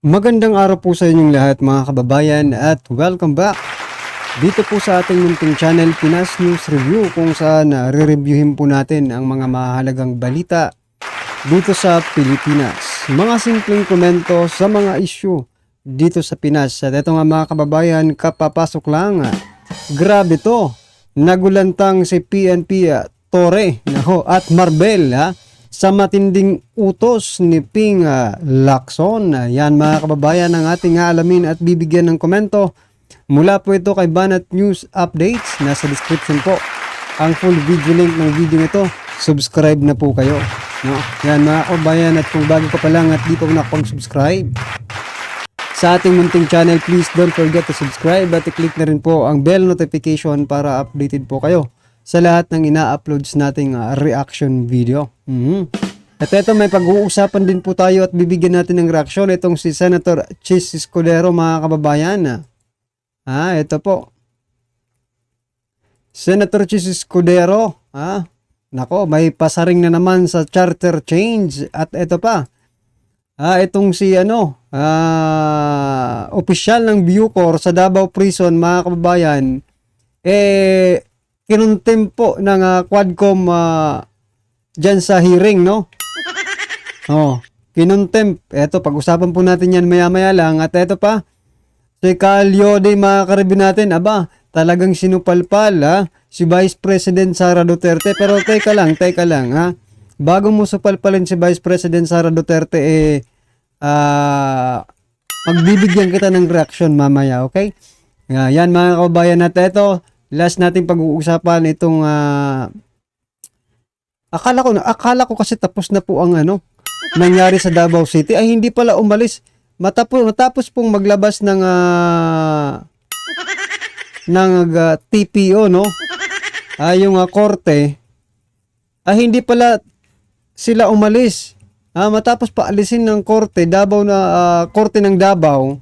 Magandang araw po sa inyong lahat mga kababayan at welcome back dito po sa ating munting channel Pinas News Review, kung saan re-reviewin po natin ang mga mahalagang balita dito sa Pilipinas. Mga simpleng komento sa mga issue dito sa Pinas. At ito nga mga kababayan, kapapasok lang. Grabe to, nagulantang si PNP Torre at Marbel sa matinding utos ni Ping Lacson. Yan mga kababayan ang ating alamin at bibigyan ng komento. Mula po ito kay Banat News Updates. Nasa description po ang full video link ng video nito. Subscribe na po kayo. No? Yan mga kababayan, at kung bago ka pa lang at di pa nakapag-subscribe sa ating munting channel, please don't forget to subscribe at i-click na rin po ang bell notification para updated po kayo sa lahat ng ina-uploads nating reaction video. At ito, may pag-uusapan din po tayo at bibigyan natin ng reaksyon itong si Senator Chis Escudero mga kababayan. Ito po. Senator Chis Escudero. Nako, may pasaring na naman sa charter change. At ito pa. Itong si opisyal ng Bucor sa Davao Prison mga kababayan, kinuntempo ng Quadcom dyan sa hearing, no? Kinuntemp. Eto, pag-usapan po natin yan maya-maya lang. At eto pa, si Calyode mga karibin natin, talagang sinupalpal, si Vice President Sara Duterte. Pero teka lang, bago mo supalpalin si Vice President Sara Duterte, magbibigyan kita ng reaction mamaya, okay? Yan mga kababayan, at eto, last nating pag-uusapan itong akala ko kasi tapos na po ang nangyari sa Davao City. Ay hindi pala, umalis matapos pong maglabas ng TPO, no? Yung korte, hindi pala sila umalis. Matapos paalisin ng korte korte ng Davao,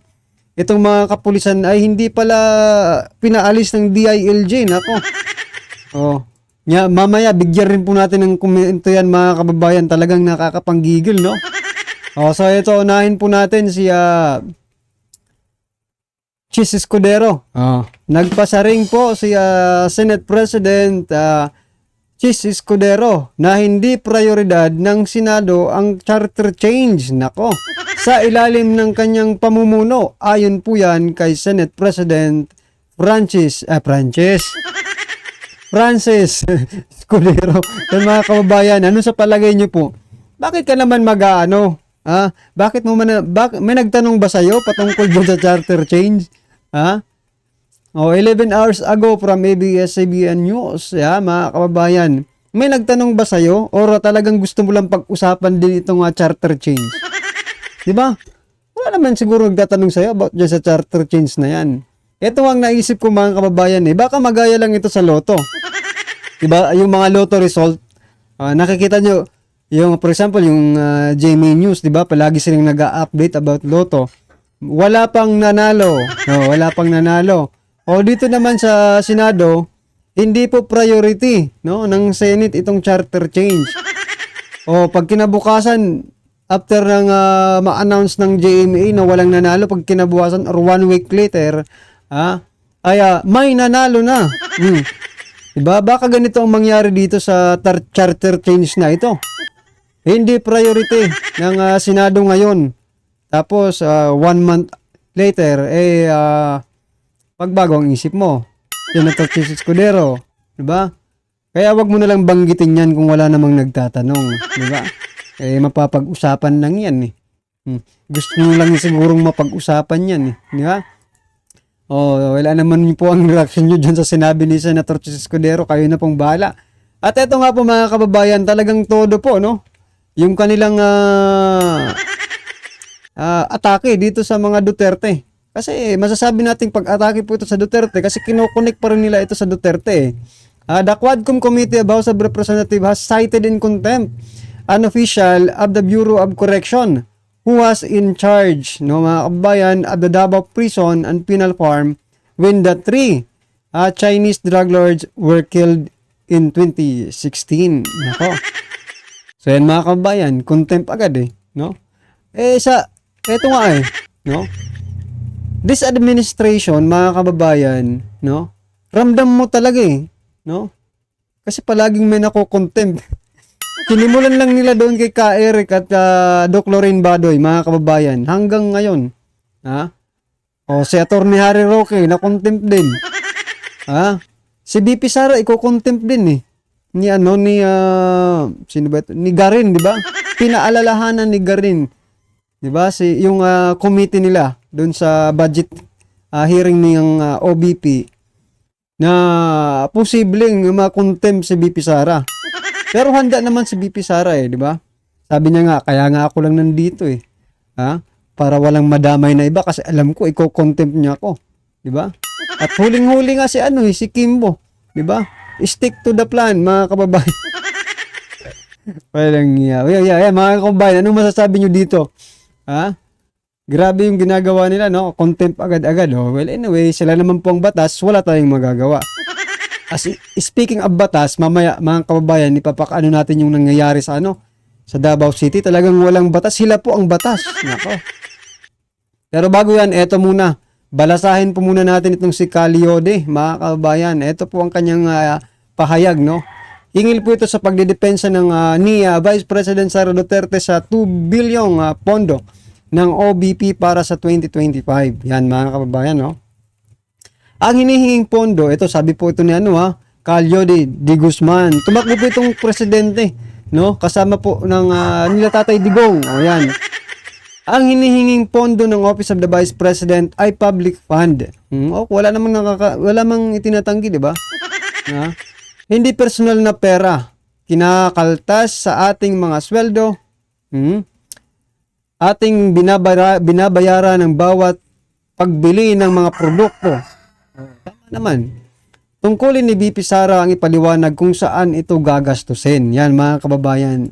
itong mga kapulisan ay hindi pala pinaalis ng DILG. Nako. Mamaya bigyan rin po natin ng komento yan mga kababayan. Talagang nakakapanggigil, no? So ito, unahin po natin si Chis Escudero. Nagpasaring po si Senate President Chis Escudero na hindi prioridad ng Senado ang charter change. Nako. Sa ilalim ng kanyang pamumuno, ayon po yan kay Senate President Francis Escudero. Yan mga kababayan, ano sa palagay niyo po? Bakit ka naman bakit mo may nagtanong ba sa'yo patungkol dyan sa charter change? 11 hours ago from ABS-CBN News, mga kababayan, may nagtanong ba sa'yo or talagang gusto mo lang pag-usapan din itong charter change? Diba? Wala naman siguro nagtatanong sa'yo about dyan sa charter change na yan. Ito ang naisip ko mga kababayan, baka magaya lang ito sa loto. Diba? Yung mga loto result, nakikita nyo, for example, yung GMA News, diba? Palagi silang nag-update about loto. Wala pang nanalo. Wala pang nanalo. Dito naman sa Senado, hindi po priority, no, ng Senate itong charter change. Pag kinabukasan, after ng ma-announce ng JMA na walang nanalo, pag kinabukasan or 1 week later, may nanalo na. Diba? Baka ganito ang mangyari dito sa charter change na ito. Hindi priority ng Senado ngayon. Tapos, 1 month later, pagbago ang isip mo. Senator Chis Escudero. Diba? Kaya wag mo na lang banggitin yan kung wala namang nagtatanong. Diba? Mapapag-usapan lang yan. Gusto nyo lang sigurong mapag-usapan yan. Diba? Wala naman po ang reaction nyo dyan sa sinabi ni Senator Chis Escudero. Kayo na pong bahala. At eto nga po mga kababayan, talagang todo po, no? Yung kanilang atake dito sa mga Duterte. Kasi masasabi nating pag-atake po ito sa Duterte kasi kinokonek pa rin nila ito sa Duterte. The Quadcom Committee of House of Representatives has cited in contempt an official of the Bureau of Correction who was in charge, no, mga kababayan, of the Davao Prison and Penal Farm when the 3 Chinese drug lords were killed in 2016. Nako. So yan mga kababayan, contempt agad no? Eto nga no? This administration, mga kababayan, no? Ramdam mo talaga eh, no? Kasi palaging may nako-contempt. Sinimulan lang nila doon kay Ka Eric at Doc Lorraine Badoy, mga kababayan, hanggang ngayon. Ha? O si Atty. Harry Roque, na-contempt din. Ha? Si BP Sara, iko-contempt din eh. Sino ba ito? Ni Garin, di ba? Pinaalalahanan ni Garin. Di ba? Yung committee nila doon sa budget hearing ng OBP na posibleng ma-contempt si BP Sara. Pero handa naman si BP Sara eh, di ba? Sabi niya nga, kaya nga ako lang nandito eh. Ha? Para walang madamay na iba kasi alam ko iko-contempt niya ako, di ba? At huling-huli nga si Kimbo, di ba? Stick to the plan, mga kababayan. Walang mga kababayan, anong masasabi niyo dito? Ha? Grabe yung ginagawa nila, no? Contempt agad-agad. Oh. Well, anyway, sila naman po ang batas, wala tayong magagawa. Speaking of batas, mamaya mga kababayan, ipapakaano natin yung nangyayari sa Davao City. Talagang walang batas. Sila po ang batas. Nako. Pero bago yan, eto muna. Balasahin po muna natin itong si Calyode, mga kababayan. Eto po ang kanyang pahayag, no? Hingil po ito sa pagdedepensa ni Vice President Sara Duterte sa 2 bilyong pondo ng OBP para sa 2025. Yan, mga kababayan, no? Ang hinihinging pondo, ito sabi po ito ni Calyode de Guzman. Tumakbo po itong presidente, no? Kasama po ng nila Tatay Digong. O yan. Ang hinihinging pondo ng Office of the Vice President ay public fund. Wala namang itinatanggi, di ba? Hindi personal na pera. Kinakaltas sa ating mga sweldo. Ating binabayaran ng bawat pagbili ng mga produkto. Tama naman. Tungkulin ni BP Sara ang ipaliwanag kung saan ito gagastusin. Yan, mga kababayan.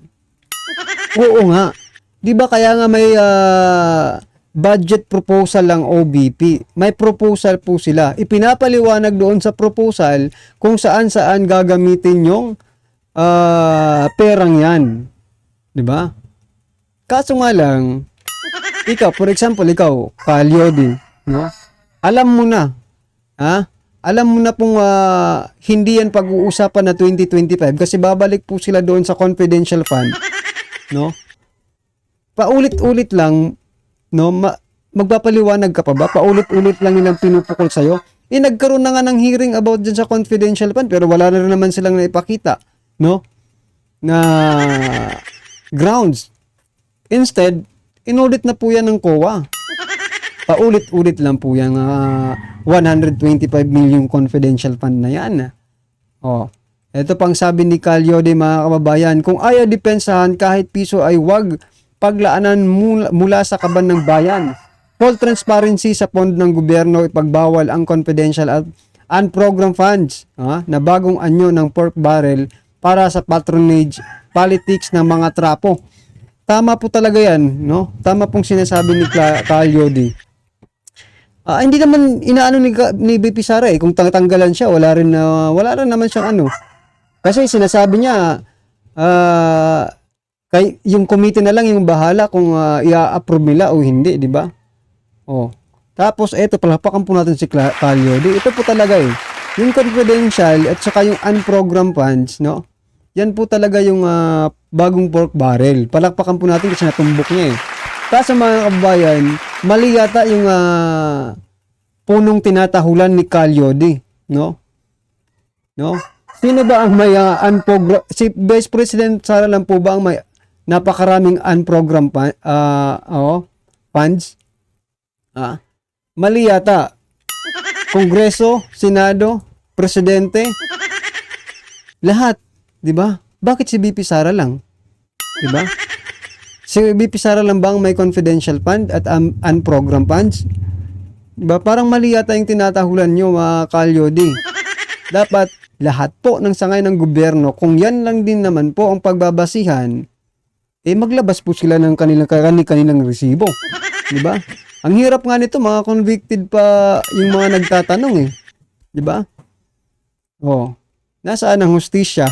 Oo nga. Di ba kaya nga may budget proposal lang OBP? May proposal po sila. Ipinapaliwanag doon sa proposal kung saan gagamitin yung perang yan. Di ba? Kaso nga lang, for example, Calyode, no? Alam mo na, alam mo na pong hindi yan pag-uusapan na 2025 kasi babalik po sila doon sa confidential fund, no? Paulit-ulit lang, no? Magpapaliwanag ka pa ba? Paulit-ulit lang nilang pinupukol sa'yo. Nagkaroon na nga ng hearing about dyan sa confidential fund pero wala na rin naman silang naipakita, no? Na grounds. Instead, inaudit na po yan ng COA. Paulit-ulit lang po yung 125 million confidential fund na yan. Ito pang sabi ni Calyode, mga kababayan, kung ayaw depensahan kahit piso ay wag paglaanan mula sa kaban ng bayan. Full transparency sa pondo ng gobyerno, ipagbawal ang confidential at unprogram funds na bagong anyo ng pork barrel para sa patronage politics ng mga trapo. Tama po talaga yan, no? Tama pong sinasabi ni Calyode. Hindi naman inaano ni BP Sara kung tanggalan siya, wala rin naman siyang Kasi sinasabi niya yung committee na lang yung bahala kung i-approve nila o hindi, di ba? Tapos eto, palapakan po natin si Calyode. Ito po talaga yung confidential at saka yung unprogram funds, no? Yan po talaga yung bagong pork barrel. Palakpakan po natin kasi natumbok niya Kaso mga kababayan, mali yata yung punong tinatahulan ni Calyode, no? Sino ba ang may unprogram? Si Vice President Sara lang po ba ang may napakaraming unprogram funds? Mali yata. Kongreso, Senado, Presidente, lahat. Diba? Bakit si BP Sara lang? Diba? Si BP Sara lang bang may confidential fund at unprogram funds? Diba? Parang mali yata yung tinatahulan nyo, mga Calyode. Dapat lahat po ng sangay ng gobyerno, kung yan lang din naman po ang pagbabasihan, maglabas po sila ng kanilang resibo. Diba? Ang hirap nga nito, mga convicted pa yung mga nagtatanong Diba? Nasaan ang hustisya?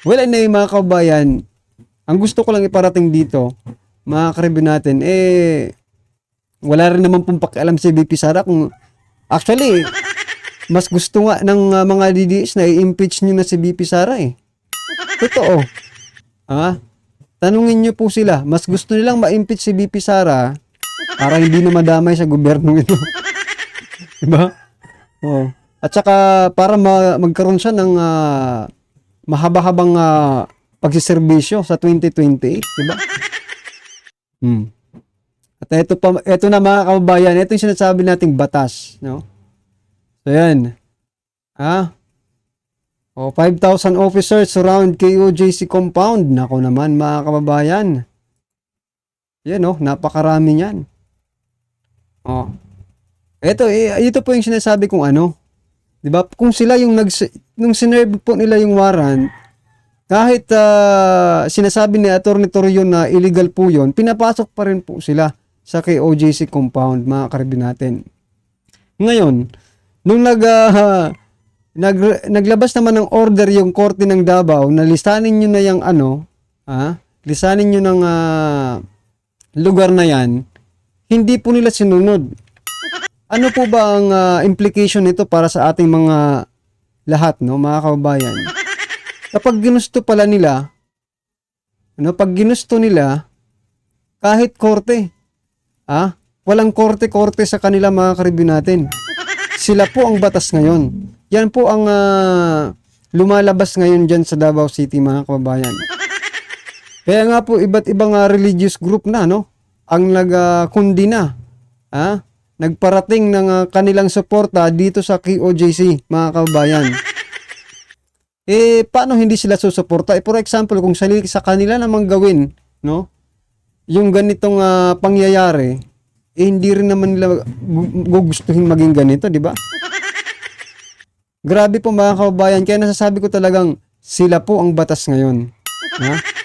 Well, mga kabayan, ang gusto ko lang iparating dito, mga karibin natin, Wala rin naman pong pakialam si VP Sara kung actually, mas gusto nga ng mga DDS na i-impeach nyo na si VP Sara eh. Totoo. Ha? Tanungin nyo po sila, mas gusto nilang ma-impeach si VP Sara para hindi na madamay sa gobyerno ito. Diba? Oo. At saka para magkaroon siya ng mahaba-habang pagsiservisyo sa 2028, diba? At ito na mga kababayan, ito yung sinasabi nating batas, no? So yan. 5,000 officers surround KOJC compound. Nako naman mga kababayan. Yan napakarami niyan. Ito po yung sinasabi kong ano. 'Di ba? Kung sila yung nung sinerve po nila yung warrant, kahit sinasabi ni Atty. Torion na illegal po 'yon, pinapasok pa rin po sila sa KOJC compound, mga karibin natin. Ngayon, nung naglabas naman ng order yung Korte ng Davao na lisanin nyo na yung lisanin nyo ng lugar na yan, hindi po nila sinunod. Ano po ba ang implication nito para sa ating mga lahat, mga kababayan? Kapag ginusto pala nila, pag ginusto nila, kahit korte, walang korte-korte sa kanila, mga karibin natin. Sila po ang batas ngayon. Yan po ang lumalabas ngayon dyan sa Davao City, mga kababayan. Kaya nga po, iba't ibang religious group na, ang nagkundi na, nagparating ng kanilang suporta dito sa KOJC, mga kababayan. Paano hindi sila susuporta? For example, kung sa kanila namang gawin, yung ganitong pangyayari, hindi rin naman nila gugustuhin maging ganito, di ba? Grabe po mga kababayan, kaya nasasabi ko talagang sila po ang batas ngayon.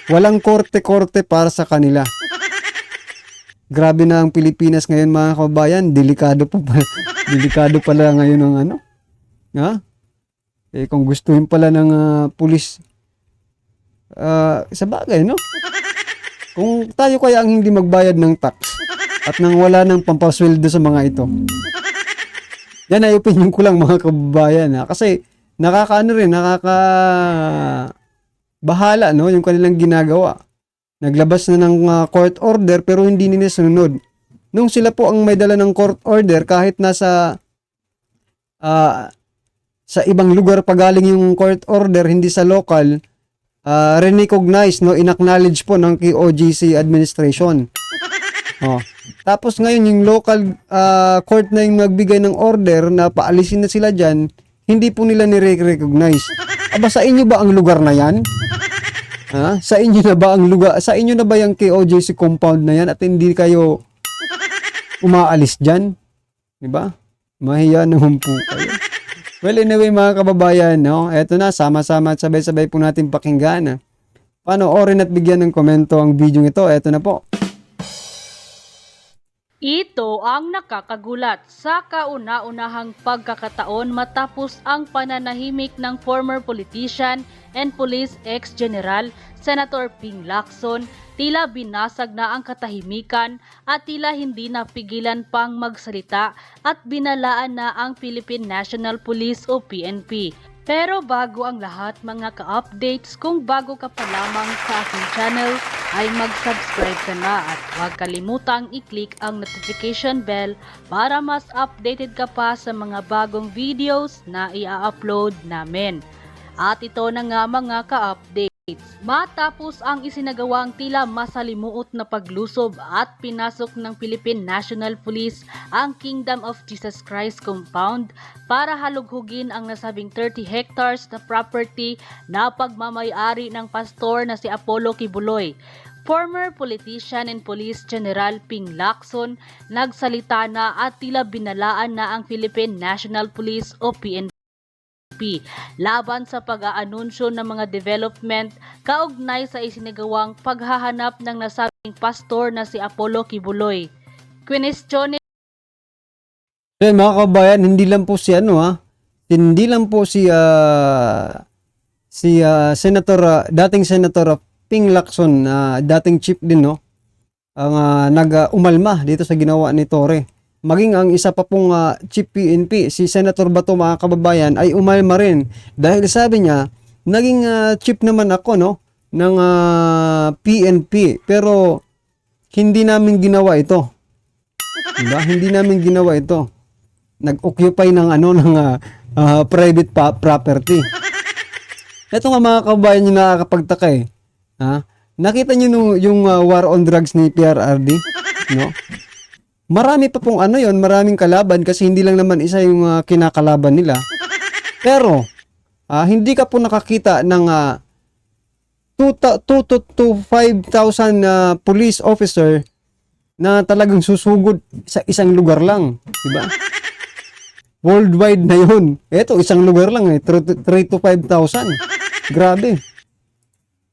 Walang korte-korte para sa kanila. Grabe na ang Pilipinas ngayon, mga kababayan, delikado delikado pala ngayon ng kung gustuhin pala ng pulis, sa bagay, kung tayo kaya ang hindi magbayad ng tax at nang wala ng pampasweldo sa mga ito. Yan ay opinion ko lang, mga kababayan. Kasi bahala yung kanilang ginagawa. Naglabas na ng court order pero hindi nila sunod. Nung sila po ang may dala ng court order, kahit nasa sa ibang lugar pa galing yung court order, hindi sa local, recognize, inacknowledge po ng KOJC administration. Tapos ngayon yung local court na yung nagbigay ng order na paalisin na sila dyan, hindi po nila nire-recognize. Aba, sa inyo ba ang lugar na yan? Sa inyo na ba ang lugar? Sa inyo na ba yung KOJC compound na yan at hindi kayo umaalis dyan? Diba? Mahiya naman po kayo. Well, anyway mga kababayan, eto na, sama-sama at sabay-sabay po natin pakinggan. Panoorin at bigyan ng komento ang video ito. Eto na po. Ito ang nakakagulat sa kauna-unahang pagkakataon matapos ang pananahimik ng former politician and police ex-general Senator Ping Lacson. Tila binasag na ang katahimikan at tila hindi napigilan pang magsalita at binalaan na ang Philippine National Police o PNP. Pero bago ang lahat, mga ka-updates, kung bago ka pa lamang sa aking channel ay mag-subscribe ka na at huwag kalimutang i-click ang notification bell para mas updated ka pa sa mga bagong videos na i-upload namin. At ito na nga mga ka-updates. Matapos ang isinagawang tila masalimuot na paglusob at pinasok ng Philippine National Police ang Kingdom of Jesus Christ compound para halughugin ang nasabing 30 hectares na property na pagmamay-ari ng pastor na si Apollo Kibuloy. Former politician and police general Ping Lacson nagsalita na at tila binalaan na ang Philippine National Police o PNP laban sa pag-aanunsyo ng mga development kaugnay sa isinagawang paghahanap ng nasabing pastor na si Apollo Kibuloy. Kwestiyonin Mga kabayan, hindi lang po hindi lang po si Senator dating Senator Ping Lacson, dating chief din, ang nag-umalma dito sa ginawa ni Torre. Maging ang isa pa pong Chief PNP, si Senator Bato mga kababayan, ay umalma rin. Dahil sabi niya, naging chief naman ako ng PNP, pero hindi namin ginawa ito. Diba? Hindi namin ginawa ito. Nag-occupy ng private property. Ito nga mga kababayan yung nakakapagtaka eh. Nakita niyo yung war on drugs ni PRRD, no? Marami pa pong maraming kalaban kasi hindi lang naman isa yung kinakalaban nila. Pero hindi ka po nakakita ng 2 to 5,000 police officer na talagang susugod sa isang lugar lang, di ba? Worldwide na yun. Ito, isang lugar lang 3 to 5,000. Grabe.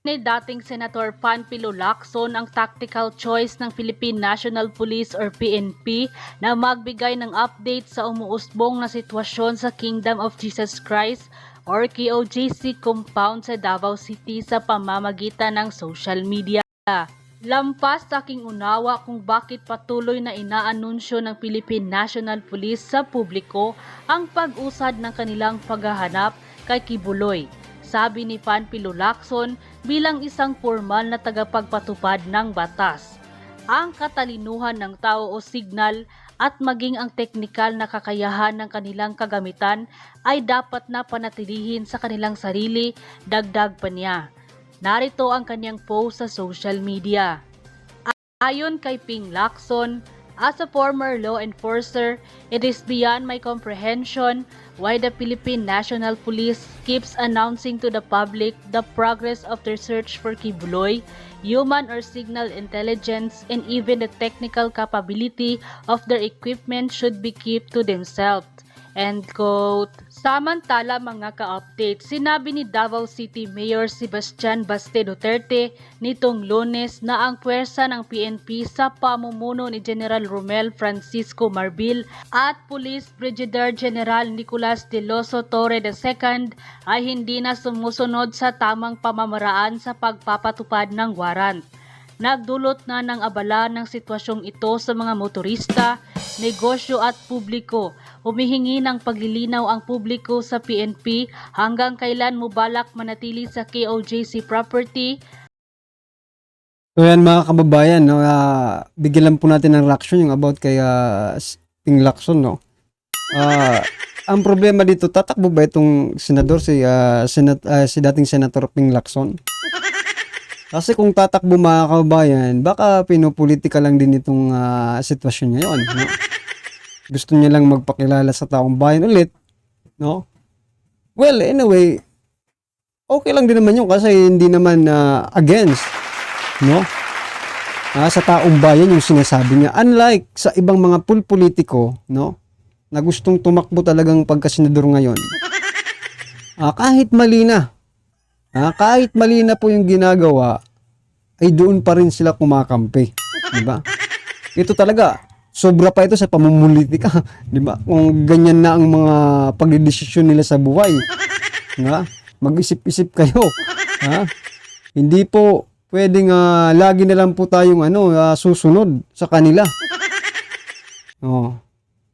Ni dating Senator Panfilo Lacson ang tactical choice ng Philippine National Police or PNP na magbigay ng update sa umuusbong na sitwasyon sa Kingdom of Jesus Christ or KOJC compound sa Davao City sa pamamagitan ng social media. Lampas sa aking unawa kung bakit patuloy na inaanunsyo ng Philippine National Police sa publiko ang pag-usad ng kanilang paghahanap kay Kibuloy, sabi ni Panfilo Lacson bilang isang formal na tagapagpatupad ng batas. Ang katalinuhan ng tao o signal at maging ang teknikal na kakayahan ng kanilang kagamitan ay dapat na panatilihin sa kanilang sarili, dagdag pa niya. Narito ang kanyang post sa social media. Ayon kay Ping Lacson, as a former law enforcer, it is beyond my comprehension why the Philippine National Police keeps announcing to the public the progress of their search for Kibuloy, human or signal intelligence, and even the technical capability of their equipment should be kept to themselves. End quote. Samantala mga ka-update, sinabi ni Davao City Mayor Sebastian Baste Duterte nitong Lunes na ang puwersa ng PNP sa pamumuno ni General Romel Francisco Marbil at Police Brigadier General Nicolas de Loso Torre II ay hindi na sumusunod sa tamang pamamaraan sa pagpapatupad ng warrant. Nagdulot na ng abala ng sitwasyong ito sa mga motorista, negosyo at publiko. Humihingi ng paglilinaw ang publiko sa PNP hanggang kailan mubalak manatili sa KOJC property. So yan mga kababayan, bigyan lang po natin ng reaction yung about kay Ping Lacson, no? Ang problema dito, tatakbo ba itong senador si dating Senator Ping Lacson? Kasi kung tatakbo mga kababayan, baka pinopolitika lang din itong sitwasyon niya yun, no? Gusto niya lang magpakilala sa taong bayan ulit, no? Well, anyway, okay lang din naman yun kasi hindi naman against, no? Sa taong bayan yung sinasabi niya. Unlike sa ibang mga politiko, no? Na gustong tumakbo talagang pagkasenador ngayon. Kahit mali na, kahit mali na po yung ginagawa, ay doon pa rin sila kumakampi. Diba? Ito talaga, sobra pa ito sa pamumulitika. Diba? Kung ganyan na ang mga pagdedesisyon nila sa buhay. Mag-isip-isip kayo. Hindi po pwedeng lagi na lang po tayong susunod sa kanila.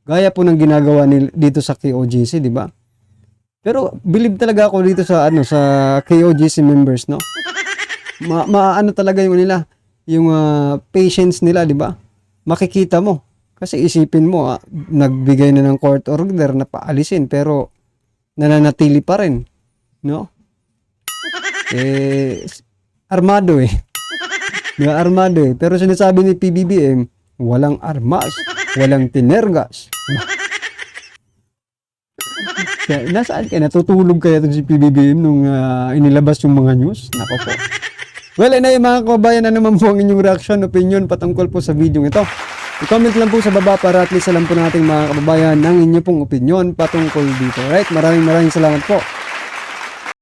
Gaya po ng ginagawa dito sa KOJC, di ba? Pero believe talaga ako dito sa sa KOJC members, no? Ano talaga yung nila, yung patience nila, di ba? Makikita mo. Kasi isipin mo, nagbigay na ng court order na paalisin pero nananatili pa rin, no? Armado Diba, armado Pero sinasabi ni PBBM, walang armas, walang tinergas. Nasaan kayo? Natutulog kaya itong si PBBM nung inilabas yung mga news? Nako po. Well, anyway mga kababayan, ano man po ang inyong reaction, opinion patungkol po sa video ito? I-comment lang po sa baba para at least alam po natin mga kababayan ng inyong pong opinion patungkol dito. Right? Maraming salamat po.